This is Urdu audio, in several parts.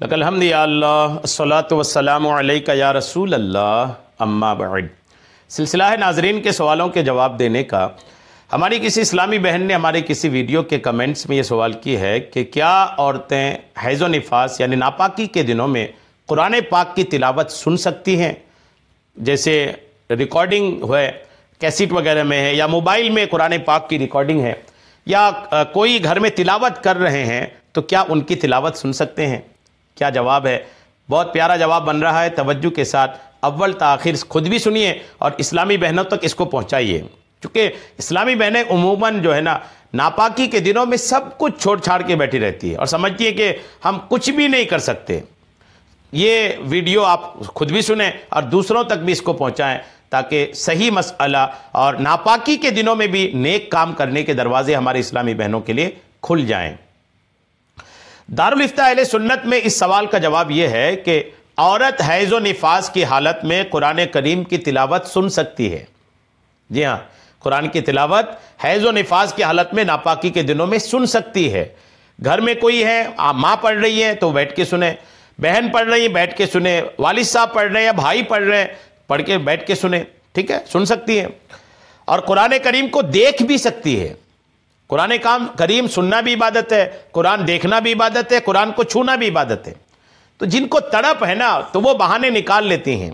لک الحمد یا اللہ الصلاۃ والسلام علیک یا رسول اللہ اما بعد۔ سلسلہ ہے ناظرین کے سوالوں کے جواب دینے کا۔ ہماری کسی اسلامی بہن نے ہمارے کسی ویڈیو کے کمنٹس میں یہ سوال کی ہے کہ کیا عورتیں حیض و نفاس یعنی ناپاکی کے دنوں میں قرآن پاک کی تلاوت سن سکتی ہیں؟ جیسے ریکارڈنگ ہوئے کیسٹ وغیرہ میں ہے یا موبائل میں قرآن پاک کی ریکارڈنگ ہے یا کوئی گھر میں تلاوت کر رہے ہیں تو کیا ان کی تلاوت سن سکتے ہیں؟ کیا جواب ہے؟ بہت پیارا جواب بن رہا ہے، توجہ کے ساتھ اول تا آخر خود بھی سنیے اور اسلامی بہنوں تک اس کو پہنچائیے، کیونکہ اسلامی بہنیں عموماً جو ہے نا ناپاکی کے دنوں میں سب کچھ چھوڑ چھاڑ کے بیٹھی رہتی ہے اور سمجھتی ہے کہ ہم کچھ بھی نہیں کر سکتے۔ یہ ویڈیو آپ خود بھی سنیں اور دوسروں تک بھی اس کو پہنچائیں تاکہ صحیح مسئلہ اور ناپاکی کے دنوں میں بھی نیک کام کرنے کے دروازے ہمارے اسلامی بہنوں کے لیے کھل جائیں۔ دارالفتاء اہل سنت میں اس سوال کا جواب یہ ہے کہ عورت حیض و نفاس کی حالت میں قرآن کریم کی تلاوت سن سکتی ہے۔ جی ہاں، قرآن کی تلاوت حیض و نفاس کی حالت میں ناپاکی کے دنوں میں سن سکتی ہے۔ گھر میں کوئی ہے، ماں پڑھ رہی ہے تو بیٹھ کے سنیں، بہن پڑھ رہی ہے بیٹھ کے سنیں، والد صاحب پڑھ رہے ہیں یا بھائی پڑھ رہے ہیں پڑھ کے بیٹھ کے سنیں، ٹھیک ہے، سن سکتی ہے۔ اور قرآن کریم کو دیکھ بھی سکتی ہے۔ قرآن کریم سننا بھی عبادت ہے، قرآن دیکھنا بھی عبادت ہے، قرآن کو چھونا بھی عبادت ہے۔ تو جن کو تڑپ ہے نا تو وہ بہانے نکال لیتی ہیں۔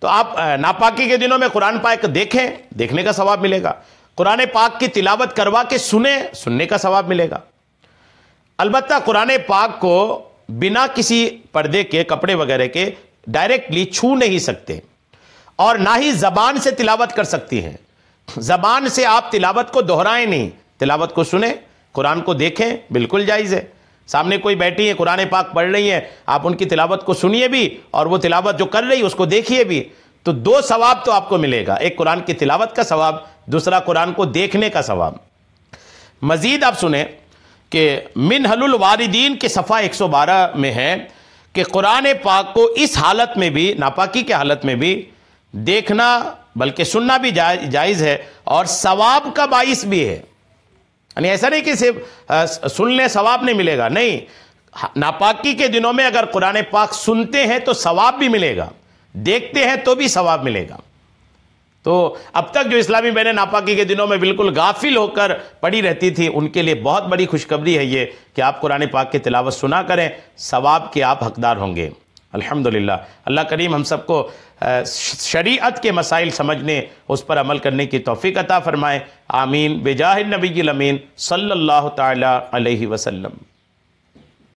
تو آپ ناپاکی کے دنوں میں قرآن پاک دیکھیں، دیکھنے کا ثواب ملے گا، قرآن پاک کی تلاوت کروا کے سنیں، سننے کا ثواب ملے گا۔ البتہ قرآن پاک کو بنا کسی پردے کے، کپڑے وغیرہ کے ڈائریکٹلی چھو نہیں سکتے اور نہ ہی زبان سے تلاوت کر سکتی ہیں۔ زبان سے آپ تلاوت کو دہرائیں نہیں، تلاوت کو سنیں، قرآن کو دیکھیں، بالکل جائز ہے۔ سامنے کوئی بیٹھی ہے قرآن پاک پڑھ رہی ہیں، آپ ان کی تلاوت کو سنیے بھی اور وہ تلاوت جو کر رہی ہے اس کو دیکھیے بھی، تو دو ثواب تو آپ کو ملے گا، ایک قرآن کی تلاوت کا ثواب، دوسرا قرآن کو دیکھنے کا ثواب۔ مزید آپ سنیں کہ منہل الواردین کے صفحہ 112 میں ہے کہ قرآن پاک کو اس حالت میں بھی، ناپاکی کے حالت میں بھی دیکھنا بلکہ سننا بھی جائز ہے اور ثواب کا باعث بھی ہے۔ یعنی ایسا نہیں کہ صرف سننے ثواب نہیں ملے گا، نہیں، ناپاکی کے دنوں میں اگر قرآن پاک سنتے ہیں تو ثواب بھی ملے گا، دیکھتے ہیں تو بھی ثواب ملے گا۔ تو اب تک جو اسلامی بہنیں ناپاکی کے دنوں میں بالکل غافل ہو کر پڑی رہتی تھی، ان کے لیے بہت بڑی خوشخبری ہے یہ کہ آپ قرآن پاک کی تلاوت سنا کریں، ثواب کے آپ حقدار ہوں گے۔ الحمدللہ، اللہ کریم ہم سب کو شریعت کے مسائل سمجھنے، اس پر عمل کرنے کی توفیق عطا فرمائے، آمین، بجاہ النبی الامین صلی اللہ تعالی علیہ وسلم۔